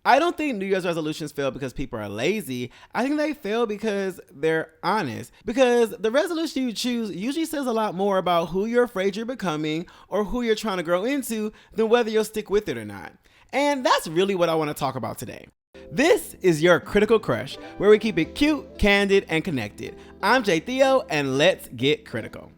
I don't think New Year's resolutions fail because people are lazy. I think they fail because they're honest. Because the resolution you choose usually says a lot more about who you're afraid you're becoming or who you're trying to grow into than whether you'll stick with it or not. And that's really what I want to talk about today. This is your Critical Crush, where we keep it cute, candid, and connected. I'm Theo, and let's get critical.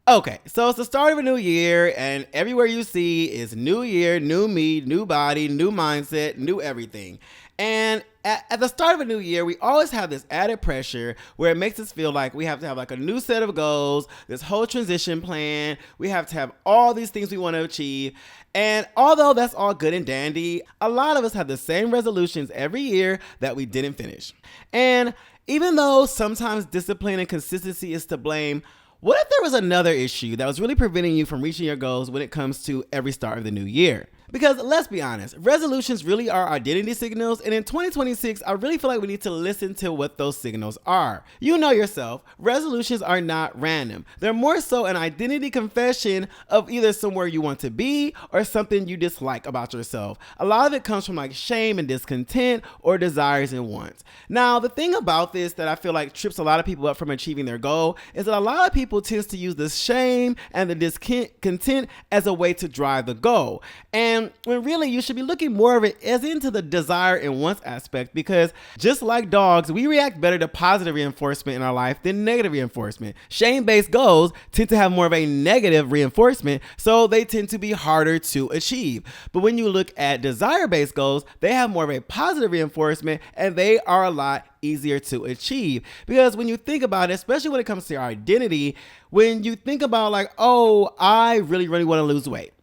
Okay, so it's the start of a new year, and everywhere you see is new year, new me, new body, new mindset, new everything. And at the start of a new year, we always have this added pressure where it makes us feel like we have to have like a new set of goals, this whole transition plan. We have to have all these things we want to achieve. And although that's all good and dandy, a lot of us have the same resolutions every year that we didn't finish. And even though sometimes discipline and consistency is to blame, what if there was another issue that was really preventing you from reaching your goals when it comes to every start of the new year? Because let's be honest, resolutions really are identity signals, and in 2026, I really feel like we need to listen to what those signals are. You know yourself, resolutions are not random. They're more so an identity confession of either somewhere you want to be or something you dislike about yourself. A lot of it comes from like shame and discontent or desires and wants. Now, the thing about this that I feel like trips a lot of people up from achieving their goal is that a lot of people tend to use the shame and the discontent as a way to drive the goal. And when really you should be looking more of it as into the desire and wants aspect, because just like dogs, we react better to positive reinforcement in our life than negative reinforcement. Shame-based goals tend to have more of a negative reinforcement, so they tend to be harder to achieve. But when you look at desire-based goals, they have more of a positive reinforcement and they are a lot easier to achieve. Because when you think about it, especially when it comes to your identity, when you think about like, oh, I really want to lose weight.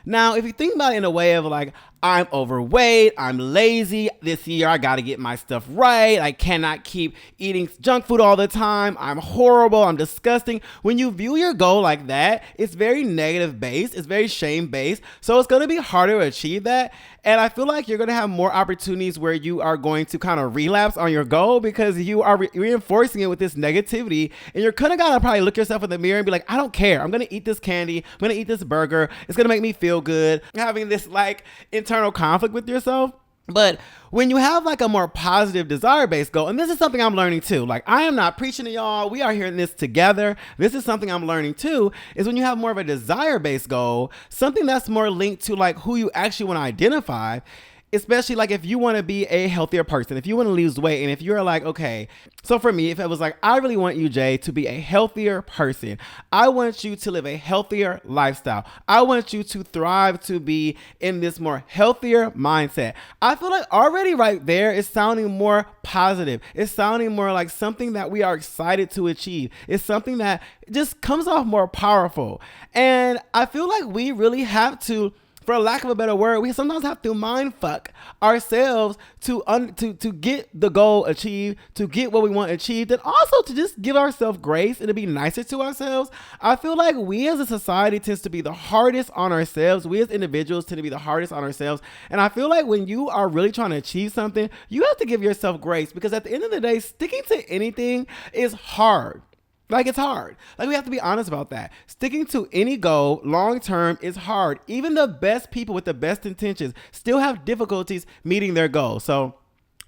Now, if you think about it in a way of like, I'm overweight, I'm lazy, this year I gotta get my stuff right, I cannot keep eating junk food all the time, I'm horrible, I'm disgusting. When you view your goal like that, it's very negative based, it's very shame based, so it's gonna be harder to achieve that. And I feel like you're gonna have more opportunities where you are going to kind of relapse on your goal because you are reinforcing it with this negativity, and you're gonna gotta probably look yourself in the mirror and be like, I don't care, I'm gonna eat this candy, I'm gonna eat this burger, it's gonna make me feel good. Having this like internal conflict with yourself. But when you have like a more positive desire-based goal, and this is something I'm learning too, like I am not preaching to y'all, we are hearing this together, this is something I'm learning too, is when you have more of a desire-based goal, something that's more linked to like who you actually want to identify. Especially like if you want to be a healthier person, if you want to lose weight, and if you're like, okay, so for me, if it was like, I really want you, Jay, to be a healthier person. I want you to live a healthier lifestyle. I want you to thrive to be in this more healthier mindset. I feel like already right there, it's sounding more positive. It's sounding more like something that we are excited to achieve. It's something that just comes off more powerful. And I feel like we really have to, for lack of a better word, we sometimes have to mind fuck ourselves to get the goal achieved, to get what we want achieved, and also to just give ourselves grace and to be nicer to ourselves. I feel like we as a society tends to be the hardest on ourselves. We as individuals tend to be the hardest on ourselves. And I feel like when you are really trying to achieve something, you have to give yourself grace, because at the end of the day, sticking to anything is hard. Like it's hard. Like we have to be honest about that. Sticking to any goal long term is hard. Even the best people with the best intentions still have difficulties meeting their goals. So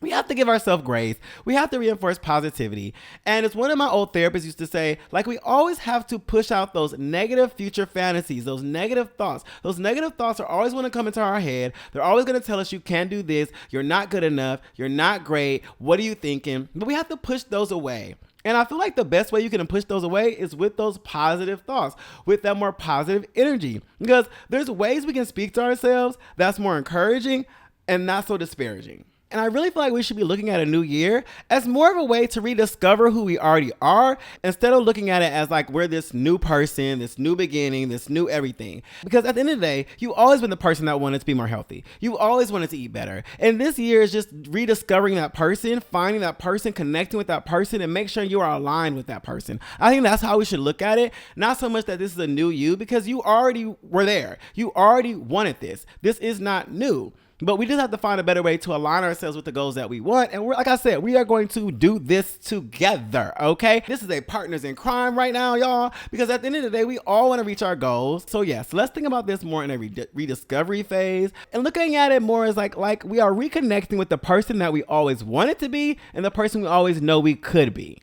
we have to give ourselves grace. We have to reinforce positivity. And it's one of my old therapists used to say, like, we always have to push out those negative future fantasies, those negative thoughts. Those negative thoughts are always going to come into our head. They're always going to tell us you can't do this. You're not good enough. You're not great. What are you thinking? But we have to push those away. And I feel like the best way you can push those away is with those positive thoughts, with that more positive energy. Because there's ways we can speak to ourselves that's more encouraging and not so disparaging. And I really feel like we should be looking at a new year as more of a way to rediscover who we already are, instead of looking at it as like we're this new person, this new beginning, this new everything. Because at the end of the day, you've always been the person that wanted to be more healthy. You always wanted to eat better. And this year is just rediscovering that person, finding that person, connecting with that person, and make sure you are aligned with that person. I think that's how we should look at it. Not so much that this is a new you, because you already were there. You already wanted this. This is not new. but we just have to find a better way to align ourselves with the goals that we want. And like I said, we are going to do this together, okay? This is a partners in crime right now, y'all, because at the end of the day, we all want to reach our goals. So yes, let's think about this more in a rediscovery phase and looking at it more as like we are reconnecting with the person that we always wanted to be and the person we always know we could be.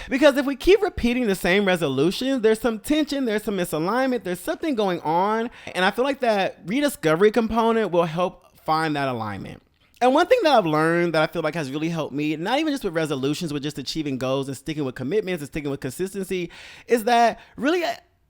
Because if we keep repeating the same resolutions, there's some tension, there's some misalignment, there's something going on. And I feel like that rediscovery component will help find that alignment. And one thing that I've learned that I feel like has really helped me, not even just with resolutions, but just achieving goals and sticking with commitments and sticking with consistency, is that really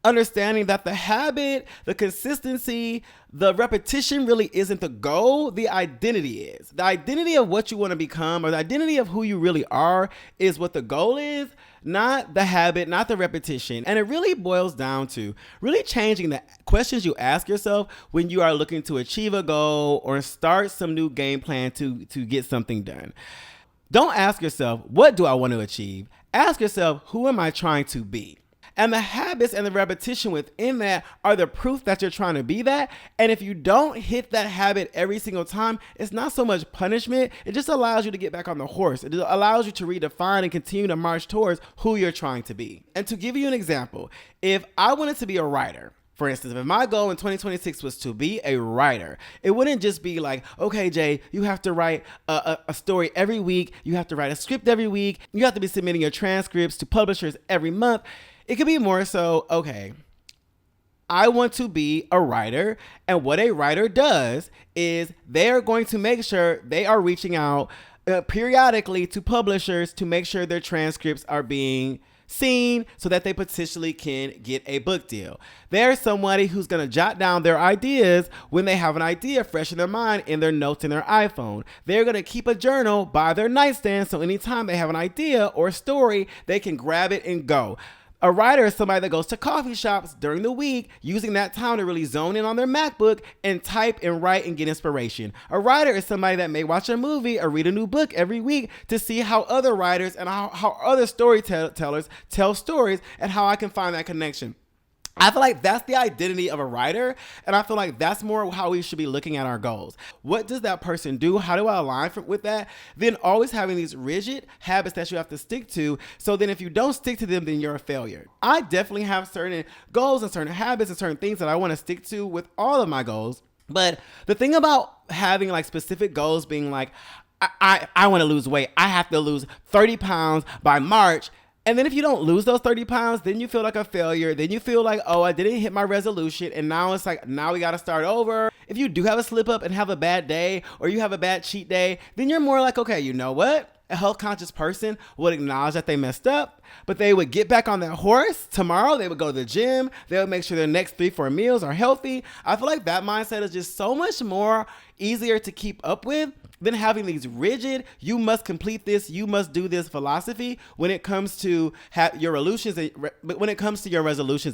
understanding that the habit, the consistency, the repetition really isn't the goal. The identity is. The identity of what you want to become, or the identity of who you really are, is what the goal is, not the habit, not the repetition. And it really boils down to really changing the questions you ask yourself when you are looking to achieve a goal or start some new game plan to get something done. Don't ask yourself, what do I want to achieve? Ask yourself, who am I trying to be? And the habits and the repetition within that are the proof that you're trying to be that. And if you don't hit that habit every single time, it's not so much punishment. It just allows you to get back on the horse. It allows you to redefine and continue to march towards who you're trying to be. And to give you an example, if I wanted to be a writer, for instance, if my goal in 2026 was to be a writer, it wouldn't just be like, okay, Jay, you have to write a story every week. You have to write a script every week. You have to be submitting your transcripts to publishers every month. It could be more so, okay, I want to be a writer. And what a writer does is they're going to make sure they are reaching out periodically to publishers to make sure their transcripts are being seen so that they potentially can get a book deal. There's somebody who's going to jot down their ideas when they have an idea fresh in their mind in their notes in their iPhone. They're going to keep a journal by their nightstand so anytime they have an idea or story, they can grab it and go. A writer is somebody that goes to coffee shops during the week, using that time to really zone in on their MacBook and type and write and get inspiration. A writer is somebody that may watch a movie or read a new book every week to see how other writers and how other storytellers tell stories and how I can find that connection. I feel like that's the identity of a writer, and I feel like that's more how we should be looking at our goals. What does that person do? How do I align with that? Then always having these rigid habits that you have to stick to, so then if you don't stick to them, then you're a failure. I definitely have certain goals and certain habits and certain things that I want to stick to with all of my goals. But the thing about having like specific goals being like, I want to lose weight. I have to lose 30 pounds by March. And then if you don't lose those 30 pounds, then you feel like a failure. Then you feel like, oh, I didn't hit my resolution. And now it's like, now we got to start over. If you do have a slip up and have a bad day, or you have a bad cheat day, then you're more like, okay, you know what? A health conscious person would acknowledge that they messed up, but they would get back on that horse tomorrow. They would go to the gym. They would make sure their next 3-4 meals are healthy. I feel like that mindset is just so much more easier to keep up with than having these rigid, you must complete this, you must do this philosophy when it comes to your resolutions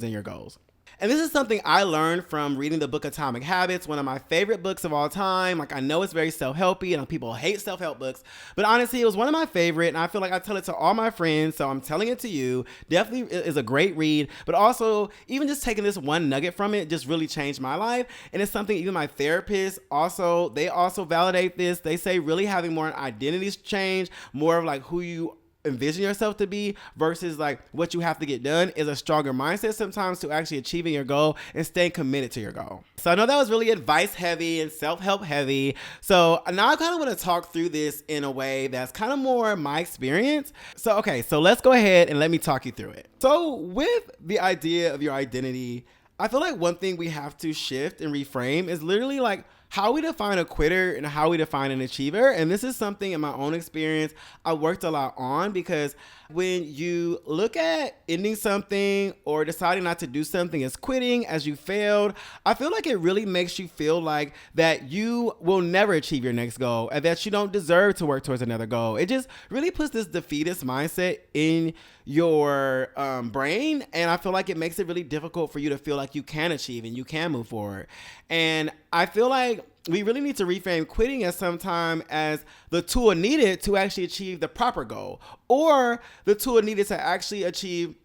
and your goals. And this is something I learned from reading the book Atomic Habits, one of my favorite books of all time. Like, I know it's very self-helpy and people hate self-help books, but honestly, it was one of my favorite, and I feel like I tell it to all my friends, so I'm telling it to you. Definitely is a great read, but also even just taking this one nugget from it just really changed my life. And it's something even my therapist they also validate this. They say really having more identities change, more of like who you envision yourself to be versus like what you have to get done is a stronger mindset sometimes to actually achieving your goal and staying committed to your goal. So I know that was really advice heavy and self-help heavy. So now I kind of want to talk through this in a way that's kind of more my experience. So let's go ahead and let me talk you through it. So with the idea of your identity, I feel like one thing we have to shift and reframe is literally like how we define a quitter and how we define an achiever. And this is something in my own experience I worked a lot on, because when you look at ending something or deciding not to do something as quitting, as you failed, I feel like it really makes you feel like that you will never achieve your next goal and that you don't deserve to work towards another goal. It just really puts this defeatist mindset in your brain, and I feel like it makes it really difficult for you to feel like you can achieve and you can move forward. And I feel like we really need to reframe quitting as sometime as the tool needed to actually achieve the proper goal, or the tool needed to actually achieve,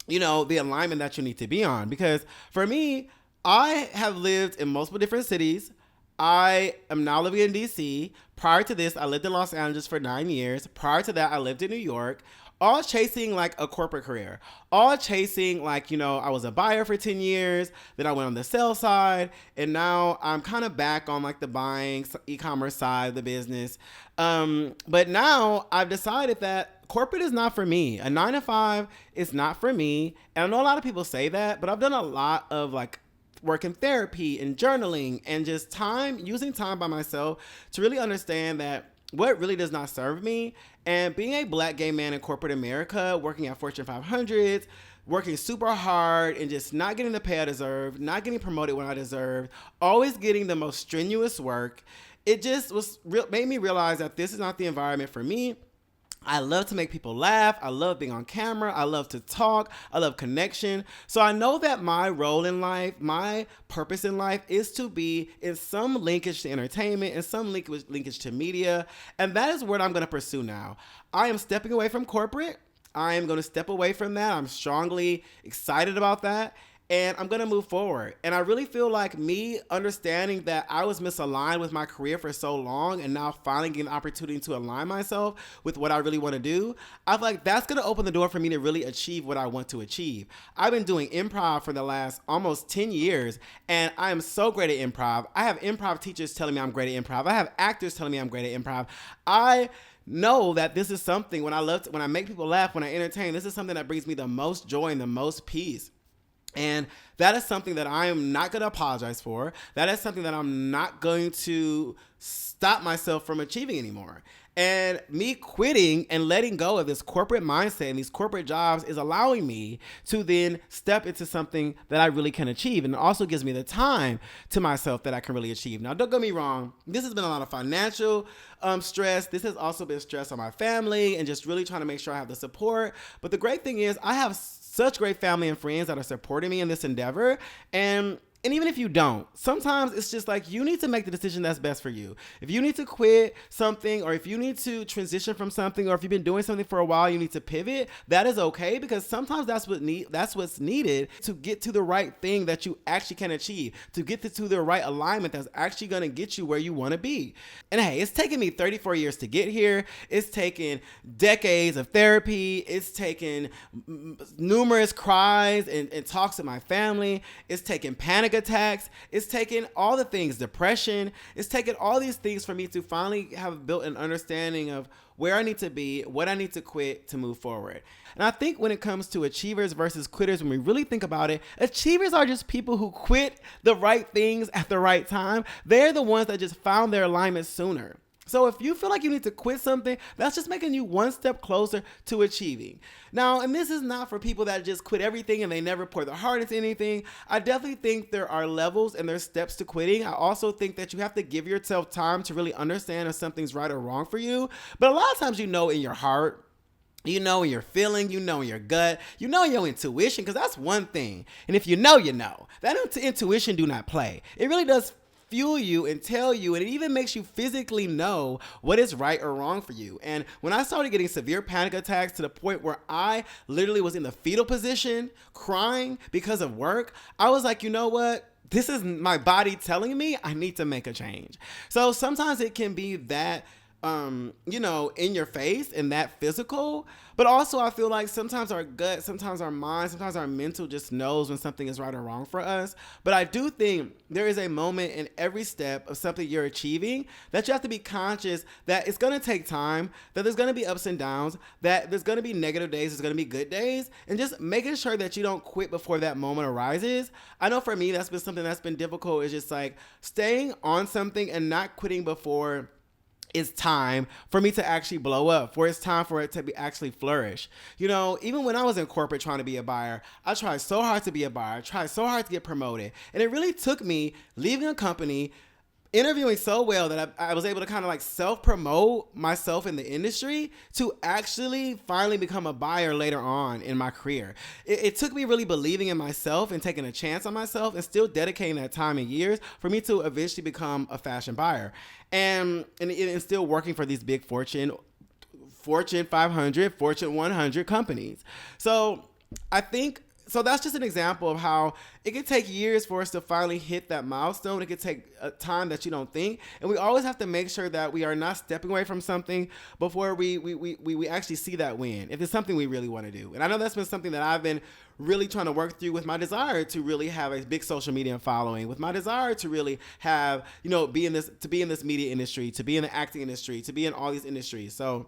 the alignment that you need to be on. Because for me, I have lived in multiple different cities. I am now living in DC. Prior to this, I lived in Los Angeles for 9 years. Prior to that, I lived in New York, all chasing like a corporate career, all chasing like, I was a buyer for 10 years. Then I went on the sales side, and now I'm kind of back on like the buying e-commerce side of the business. But now I've decided that corporate is not for me. A 9 to 5 is not for me. And I know a lot of people say that, but I've done a lot of like work in therapy and journaling and just using time by myself to really understand that what really does not serve me. And being a Black gay man in corporate America, working at Fortune 500s, working super hard and just not getting the pay I deserve, not getting promoted when I deserve, always getting the most strenuous work, it just made me realize that this is not the environment for me. I love to make people laugh. I love being on camera. I love to talk. I love connection. So I know that my role in life, my purpose in life is to be in some linkage to entertainment and some linkage to media. And that is what I'm going to pursue now. I am stepping away from corporate. I am going to step away from that. I'm strongly excited about that. And I'm going to move forward. And I really feel like me understanding that I was misaligned with my career for so long and now finally getting the opportunity to align myself with what I really want to do, I feel like that's going to open the door for me to really achieve what I want to achieve. I've been doing improv for the last almost 10 years, and I am so great at improv. I have improv teachers telling me I'm great at improv. I have actors telling me I'm great at improv. I know that this is something when I make people laugh, when I entertain, this is something that brings me the most joy and the most peace. And that is something that I am not going to apologize for. That is something that I'm not going to stop myself from achieving anymore. And me quitting and letting go of this corporate mindset and these corporate jobs is allowing me to then step into something that I really can achieve. And it also gives me the time to myself that I can really achieve. Now, don't get me wrong. This has been a lot of financial stress. This has also been stress on my family and just really trying to make sure I have the support. But the great thing is I have such great family and friends that are supporting me in this endeavor. And even if you don't, sometimes it's just like you need to make the decision that's best for you. If you need to quit something, or if you need to transition from something, or if you've been doing something for a while, you need to pivot, that is okay, because sometimes that's what's needed to get to the right thing that you actually can achieve, to get to the right alignment that's actually going to get you where you want to be. And hey, it's taken me 34 years to get here. It's taken decades of therapy. It's taken numerous cries and talks with my family. It's taken panic attacks. It's taken all the things, depression. It's taken all these things for me to finally have built an understanding of where I need to be, what I need to quit to move forward. And I think when it comes to achievers versus quitters, when we really think about it, achievers are just people who quit the right things at the right time. They're the ones that just found their alignment sooner. So if you feel like you need to quit something, that's just making you one step closer to achieving. Now, and this is not for people that just quit everything and they never pour their heart into anything. I definitely think there are levels and there's steps to quitting. I also think that you have to give yourself time to really understand if something's right or wrong for you. But a lot of times, in your heart, in your feeling, in your gut, in your intuition, because that's one thing. And if you know, that intuition do not play. It really does fuel you and tell you, and it even makes you physically know what is right or wrong for you. And when I started getting severe panic attacks to the point where I literally was in the fetal position crying because of work, I was like, you know what? This is my body telling me I need to make a change. So sometimes it can be that in your face and that physical, but also I feel like sometimes our gut, sometimes our mind, sometimes our mental just knows when something is right or wrong for us. But I do think there is a moment in every step of something you're achieving that you have to be conscious that it's going to take time, that there's going to be ups and downs, that there's going to be negative days, there's going to be good days, and just making sure that you don't quit before that moment arises. I know for me, that's been something that's been difficult, is just like staying on something and not quitting before it's time for me to actually blow up, for it's time for it to be actually flourish. Even when I was in corporate trying to be a buyer, I tried so hard to be a buyer. I tried so hard to get promoted. And it really took me leaving a company, interviewing so well that I was able to kind of like self-promote myself in the industry to actually finally become a buyer later on in my career. It took me really believing in myself and taking a chance on myself and still dedicating that time and years for me to eventually become a fashion buyer. And still working for these big Fortune 500, Fortune 100 companies. So I think So that's just an example of how it could take years for us to finally hit that milestone. It could take a time that you don't think. And we always have to make sure that we are not stepping away from something before we actually see that win, if it's something we really want to do. And I know that's been something that I've been really trying to work through with my desire to really have a big social media following, with my desire to really have, be in this media industry, to be in the acting industry, to be in all these industries. So,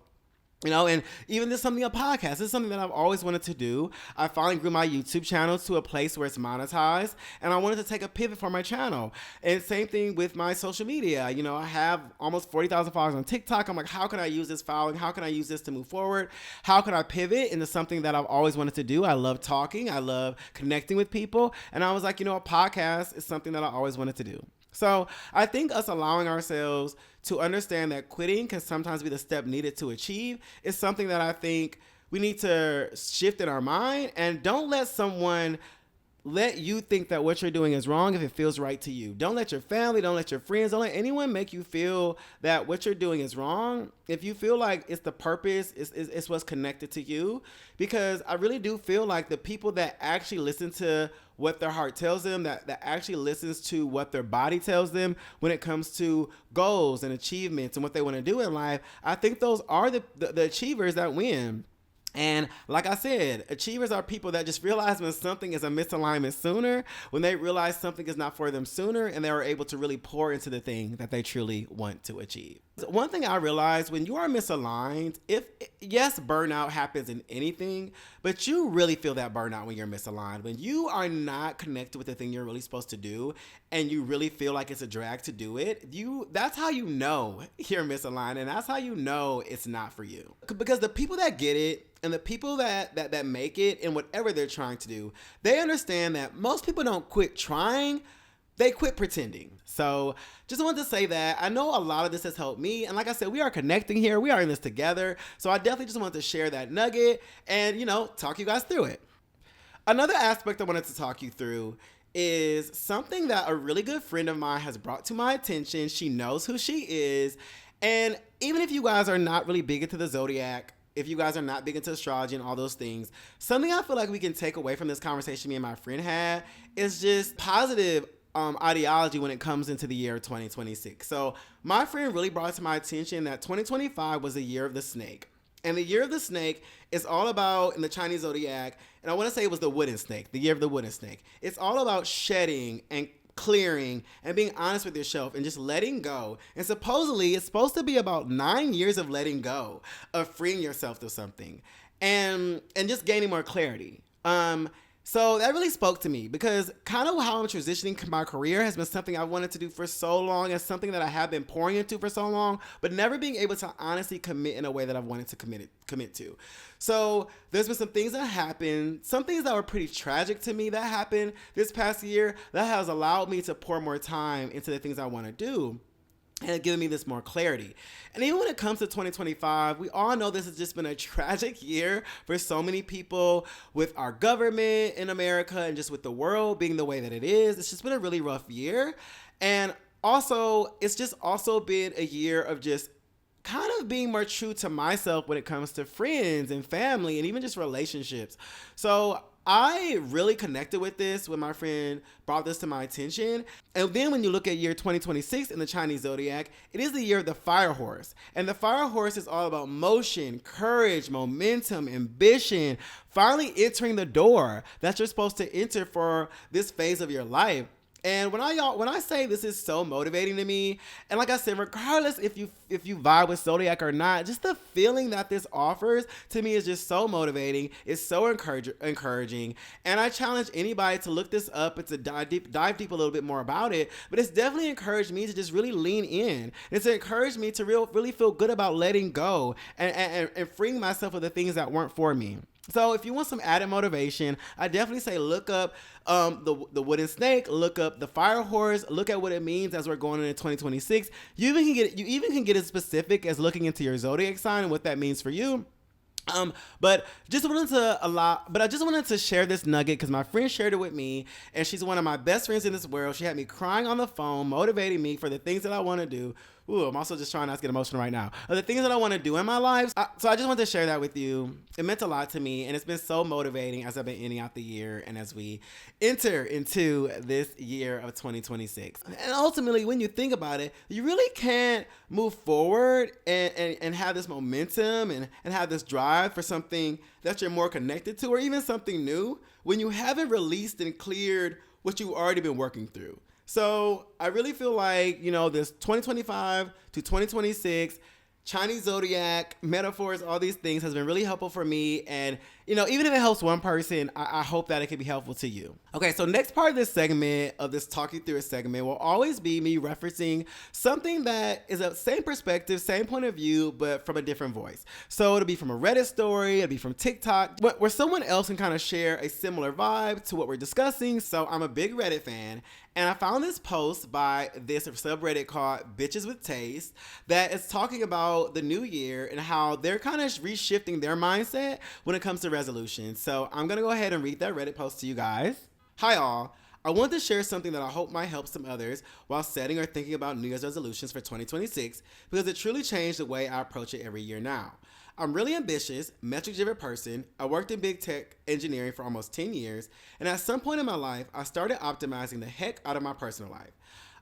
and even this something a podcast. This is something that I've always wanted to do. I finally grew my YouTube channel to a place where it's monetized, and I wanted to take a pivot for my channel. And same thing with my social media. I have almost 40,000 followers on TikTok. I'm like, how can I use this following? How can I use this to move forward? How can I pivot into something that I've always wanted to do? I love talking. I love connecting with people. And I was like, a podcast is something that I always wanted to do. So I think us allowing ourselves to understand that quitting can sometimes be the step needed to achieve is something that I think we need to shift in our mind. And don't let someone let you think that what you're doing is wrong if it feels right to you. Don't let your family, don't let your friends, don't let anyone make you feel that what you're doing is wrong. If you feel like it's the purpose, it's what's connected to you. Because I really do feel like the people that actually listen to what their heart tells them, that actually listens to what their body tells them when it comes to goals and achievements and what they want to do in life, I think those are the achievers that win. And like I said, achievers are people that just realize when something is a misalignment sooner, when they realize something is not for them sooner, and they are able to really pour into the thing that they truly want to achieve. One thing I realized, when you are misaligned, yes, burnout happens in anything, but you really feel that burnout when you're misaligned. When you are not connected with the thing you're really supposed to do, and you really feel like it's a drag to do it, that's how you know you're misaligned, and that's how you know it's not for you. Because the people that get it, and the people that make it in whatever they're trying to do, they understand that most people don't quit trying, they quit pretending. So just wanted to say that. I know a lot of this has helped me. And like I said, we are connecting here. We are in this together. So I definitely just wanted to share that nugget and, talk you guys through it. Another aspect I wanted to talk you through is something that a really good friend of mine has brought to my attention. She knows who she is. And even if you guys are not really big into the zodiac, if you guys are not big into astrology and all those things, something I feel like we can take away from this conversation me and my friend had is just positive ideology when it comes into the year 2026. So my friend really brought to my attention that 2025 was the year of the snake. And the year of the snake is all about, in the Chinese zodiac, and I want to say it was the wooden snake, the year of the wooden snake. It's all about shedding and clearing and being honest with yourself and just letting go. And supposedly it's supposed to be about 9 years of letting go, of freeing yourself to something and just gaining more clarity. So that really spoke to me because kind of how I'm transitioning my career has been something I wanted to do for so long, and something that I have been pouring into for so long, but never being able to honestly commit in a way that I've wanted to commit to. So there's been some things that happened, some things that were pretty tragic to me that happened this past year that has allowed me to pour more time into the things I want to do. And it given me this more clarity. And even when it comes to 2025, we all know this has just been a tragic year for so many people, with our government in America and just with the world being the way that it is. It's just been a really rough year. And also, it's just also been a year of just kind of being more true to myself when it comes to friends and family and even just relationships. So I really connected with this when my friend brought this to my attention. And then when you look at year 2026 in the Chinese zodiac, it is the year of the fire horse. And the fire horse is all about motion, courage, momentum, ambition, finally entering the door that you're supposed to enter for this phase of your life. And when I say this is so motivating to me, and like I said, regardless if you vibe with zodiac or not, just the feeling that this offers to me is just so motivating. It's so encouraging, and I challenge anybody to look this up and to dive deep a little bit more about it. But it's definitely encouraged me to just really lean in. It's encouraged me to really feel good about letting go and freeing myself of the things that weren't for me. So if you want some added motivation, I definitely say look up the wooden snake, look up the fire horse, look at what it means as we're going into 2026. You even can get as specific as looking into your zodiac sign and what that means for you. But I just wanted to share this nugget because my friend shared it with me, and she's one of my best friends in this world. She had me crying on the phone, motivating me for the things that I want to do, Ooh, I'm also just trying not to get emotional right now. The things that I want to do in my life. So I just want to share that with you. It meant a lot to me, and it's been so motivating as I've been ending out the year and as we enter into this year of 2026. And ultimately, when you think about it, you really can't move forward and have this momentum and have this drive for something that you're more connected to, or even something new, when you haven't released and cleared what you've already been working through. So I really feel like, this 2025 to 2026 Chinese zodiac metaphors, all these things has been really helpful for me. And, even if it helps one person, I hope that it can be helpful to you. Okay, so next part of this segment, of this talking through a segment, will always be me referencing something that is a same perspective, same point of view, but from a different voice. So it'll be from a Reddit story, it'll be from TikTok, where someone else can kind of share a similar vibe to what we're discussing. So I'm a big Reddit fan, and I found this post by this subreddit called Bitches with Taste that is talking about the new year and how they're kind of reshifting their mindset when it comes to resolutions. So I'm going to go ahead and read that Reddit post to you guys. Hi all. I want to share something that I hope might help some others while setting or thinking about New Year's resolutions for 2026, because it truly changed the way I approach it every year now. I'm really ambitious, metric-driven person. I worked in big tech engineering for almost 10 years, and at some point in my life, I started optimizing the heck out of my personal life.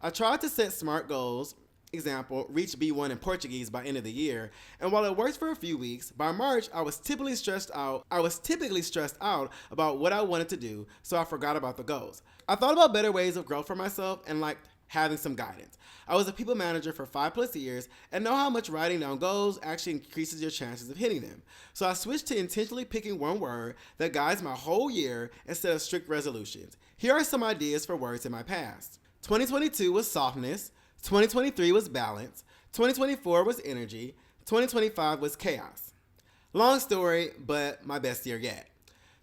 I tried to set smart goals, example, reach B1 in Portuguese by end of the year, and while it worked for a few weeks, by March, I was typically stressed out about what I wanted to do, so I forgot about the goals. I thought about better ways of growth for myself and liked having some guidance. I was a people manager for 5+ years and know how much writing down goals actually increases your chances of hitting them. So I switched to intentionally picking one word that guides my whole year instead of strict resolutions. Here are some ideas for words in my past. 2022 was softness, 2023 was balance, 2024 was energy, 2025 was chaos. Long story, but my best year yet.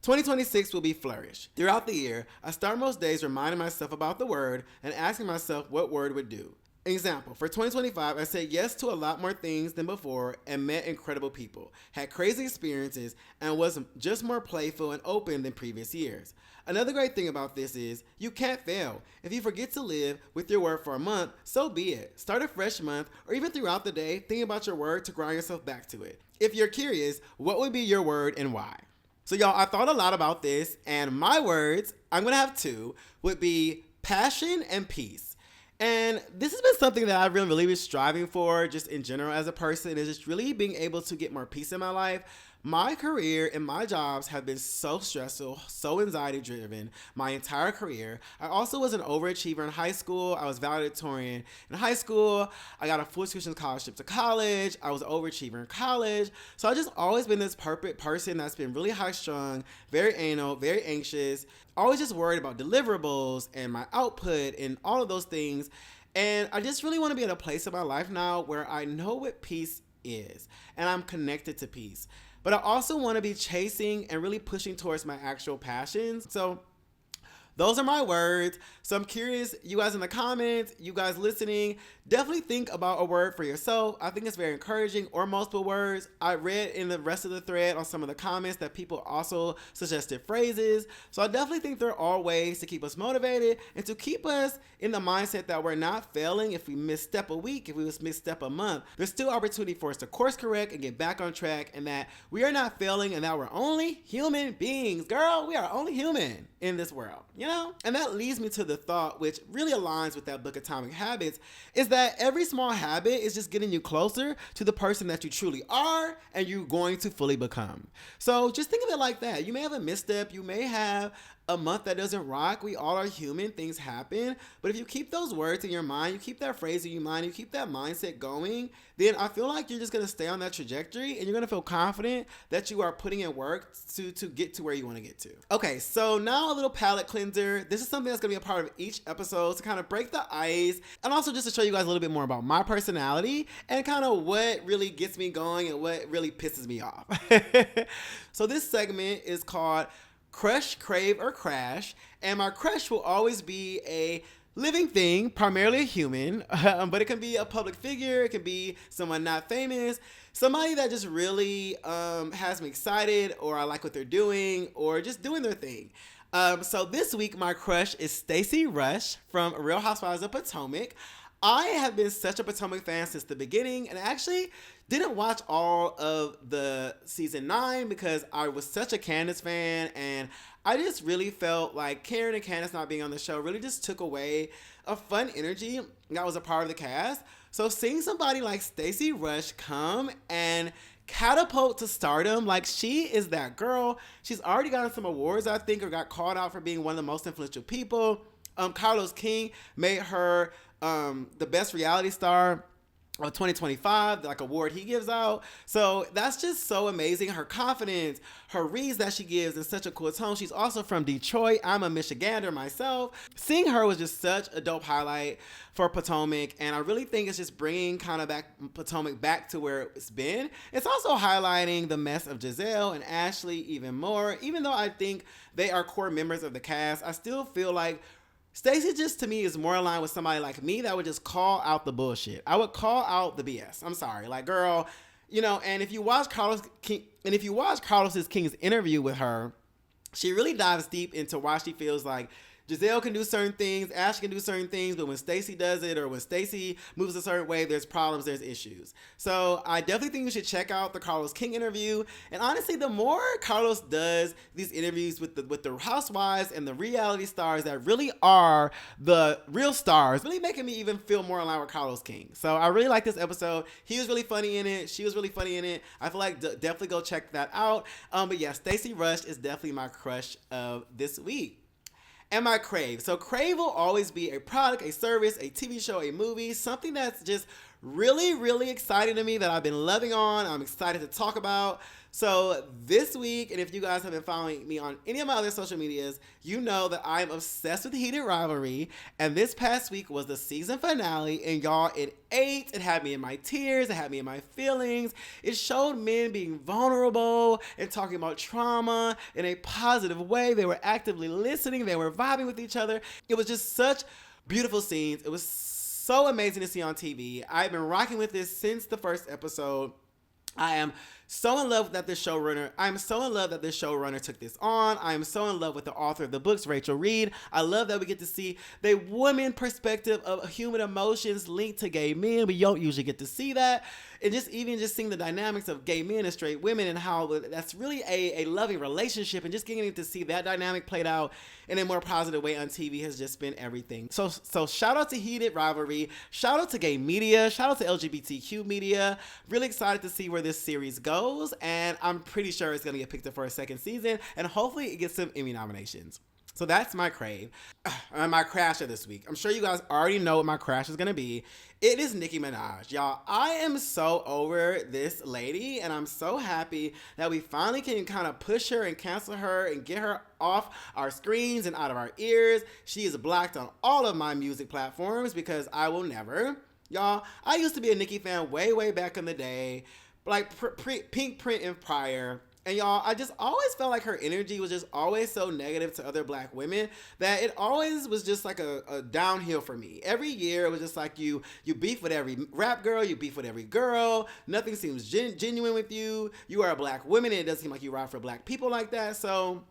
2026 will be flourish. Throughout the year, I start most days reminding myself about the word and asking myself what word would do. Example, for 2025, I said yes to a lot more things than before and met incredible people, had crazy experiences, and was just more playful and open than previous years. Another great thing about this is you can't fail. If you forget to live with your word for a month, so be it. Start a fresh month or even throughout the day, think about your word to ground yourself back to it. If you're curious, what would be your word and why? So y'all, I thought a lot about this, and my words, I'm going to have two, would be passion and peace. And this has been something that I've really been striving for just in general as a person, is just really being able to get more peace in my life. My career and my jobs have been so stressful, so anxiety driven my entire career. I also was an overachiever in high school. I was valedictorian in high school. I got a full tuition scholarship to college. I was an overachiever in college. So I've just always been this perfect person that's been really high strung, very anal, very anxious, always just worried about deliverables and my output and all of those things. And I just really want to be in a place in my life now where I know what peace is and I'm connected to peace. But I also want to be chasing and really pushing towards my actual passions. So those are my words. So I'm curious, you guys in the comments, you guys listening, definitely think about a word for yourself. I think it's very encouraging, or multiple words. I read in the rest of the thread on some of the comments that people also suggested phrases. So I definitely think there are all ways to keep us motivated and to keep us in the mindset that we're not failing if we misstep a week, if we misstep a month. There's still opportunity for us to course correct and get back on track, and that we are not failing and that we're only human beings. Girl, we are only human in this world, you know? And that leads me to the thought, which really aligns with that book Atomic Habits, is that every small habit is just getting you closer to the person that you truly are and you're going to fully become. So just think of it like that. You may have a misstep, you may have a month that doesn't rock. We all are human, things happen. But if you keep those words in your mind, you keep that phrase in your mind, you keep that mindset going, then I feel like you're just going to stay on that trajectory and you're going to feel confident that you are putting in work to get to where you want to get to. Okay, so now a little palate cleanser. This is something that's going to be a part of each episode to kind of break the ice and also just to show you guys a little bit more about my personality and kind of what really gets me going and what really pisses me off. So this segment is called Crush, Crave, or Crash, and my crush will always be a living thing, primarily a human, but it can be a public figure, it can be someone not famous, somebody that just really has me excited, or I like what they're doing, or just doing their thing. So this week, my crush is Stacey Rush from Real Housewives of Potomac. I have been such a Potomac fan since the beginning, and actually didn't watch all of the season 9 because I was such a Candace fan, and I just really felt like Karen and Candace not being on the show really just took away a fun energy that was a part of the cast. So seeing somebody like Stacey Rush come and catapult to stardom, like she is that girl. She's already gotten some awards, I think, or got called out for being one of the most influential people. Carlos King made her the best reality star of 2025, like award he gives out. So that's just so amazing. Her confidence, her reads that she gives in such a cool tone. She's also from Detroit. I'm a Michigander myself. Seeing her was just such a dope highlight for Potomac, and I really think it's just bringing kind of back Potomac back to where it's been. It's also highlighting the mess of Giselle and Ashley even more. Even though I think they are core members of the cast, I still feel like Stacey just to me is more aligned with somebody like me that would just call out the bullshit. I would call out the BS. I'm sorry, like girl, and if you watch Carlos's King's interview with her, she really dives deep into why she feels like Giselle can do certain things, Ash can do certain things, but when Stacey does it or when Stacey moves a certain way, there's problems, there's issues. So I definitely think you should check out the Carlos King interview. And honestly, the more Carlos does these interviews with the housewives and the reality stars that really are the real stars, really making me even feel more aligned with Carlos King. So I really like this episode. He was really funny in it. She was really funny in it. I feel like definitely go check that out. But yeah, Stacey Rush is definitely my crush of this week. And my Crave. So Crave will always be a product, a service, a TV show, a movie, something that's just really, really exciting to me that I've been loving on. I'm excited to talk about. So this week, and if you guys have been following me on any of my other social medias, you know that I'm obsessed with Heated Rivalry. And this past week was the season finale. And y'all, it ate. It had me in my tears. It had me in my feelings. It showed men being vulnerable and talking about trauma in a positive way. They were actively listening. They were vibing with each other. It was just such beautiful scenes. It was so amazing to see on TV. I've been rocking with this since the first episode. I am so in love that this showrunner took this on. I am so in love with the author of the books, Rachel Reed. I love that we get to see the woman perspective of human emotions linked to gay men. We don't usually get to see that. And just seeing the dynamics of gay men and straight women and how that's really a loving relationship, and just getting to see that dynamic played out in a more positive way on TV has just been everything. So shout out to Heated Rivalry. Shout out to gay media. Shout out to LGBTQ media. Really excited to see where this series goes. And I'm pretty sure it's going to get picked up for a second season. And hopefully it gets some Emmy nominations. So that's my Crave. My crasher this week. I'm sure you guys already know what my crash is going to be. It is Nicki Minaj. Y'all, I am so over this lady, and I'm so happy that we finally can kind of push her and cancel her and get her off our screens and out of our ears. She is blocked on all of my music platforms because I will never. Y'all, I used to be a Nicki fan way back in the day, like Pink Print and prior. And y'all, I just always felt like her energy was just always so negative to other black women that it always was just like a downhill for me. Every year it was just like you beef with every rap girl, you beef with every girl, nothing seems genuine with you. You are a black woman and it doesn't seem like you ride for black people like that. So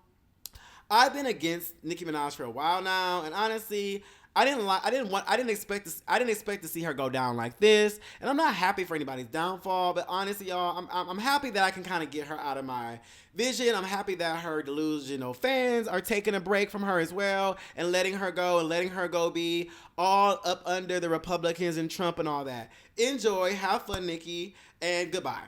I've been against Nicki Minaj for a while now, and honestly, I didn't expect to see her go down like this, and I'm not happy for anybody's downfall. But honestly, y'all, I'm happy that I can kind of get her out of my vision. I'm happy that her delusional fans are taking a break from her as well and letting her go be all up under the Republicans and Trump and all that. Enjoy, have fun, Nicki, and goodbye.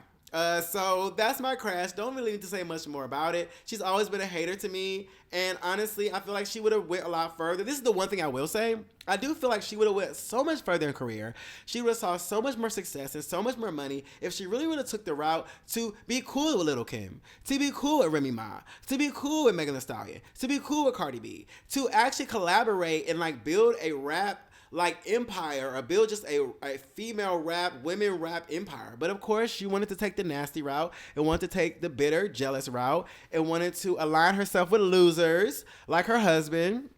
So that's my crash. Don't really need to say much more about it. She's always been a hater to me, and honestly, I feel like she would have went a lot further. This is the one thing I will say. I do feel like she would have went so much further in career. She would have saw so much more success and so much more money if she really would have took the route to be cool with Lil' Kim, to be cool with Remy Ma, to be cool with Megan Thee Stallion, to be cool with Cardi B, to actually collaborate and like build a rap like empire, or build just a female rap, women rap empire. But of course, she wanted to take the nasty route and wanted to take the bitter, jealous route and wanted to align herself with losers like her husband.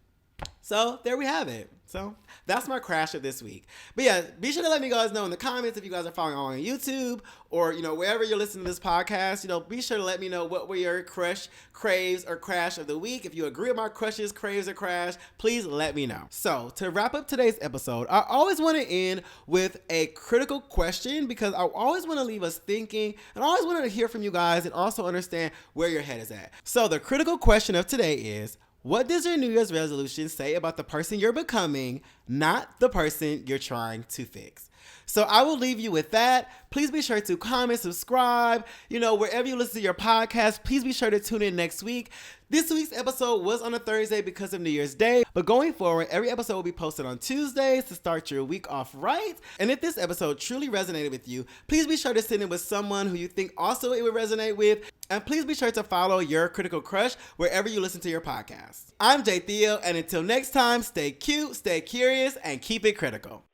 So there we have it. So that's my crash of this week. But yeah, be sure to let me guys know in the comments if you guys are following along on YouTube or, wherever you're listening to this podcast, be sure to let me know what were your crush, craves, or crash of the week. If you agree with my crushes, craves, or crash, please let me know. So to wrap up today's episode, I always want to end with a critical question because I always want to leave us thinking and I always want to hear from you guys and also understand where your head is at. So the critical question of today is, what does your New Year's resolution say about the person you're becoming, not the person you're trying to fix? So I will leave you with that. Please be sure to comment, subscribe, wherever you listen to your podcast. Please be sure to tune in next week. This week's episode was on a Thursday because of New Year's Day, but going forward, every episode will be posted on Tuesdays to start your week off right. And if this episode truly resonated with you, please be sure to send it with someone who you think also it would resonate with. And please be sure to follow your critical crush wherever you listen to your podcast. I'm Theo, and until next time, stay cute, stay curious, and keep it critical.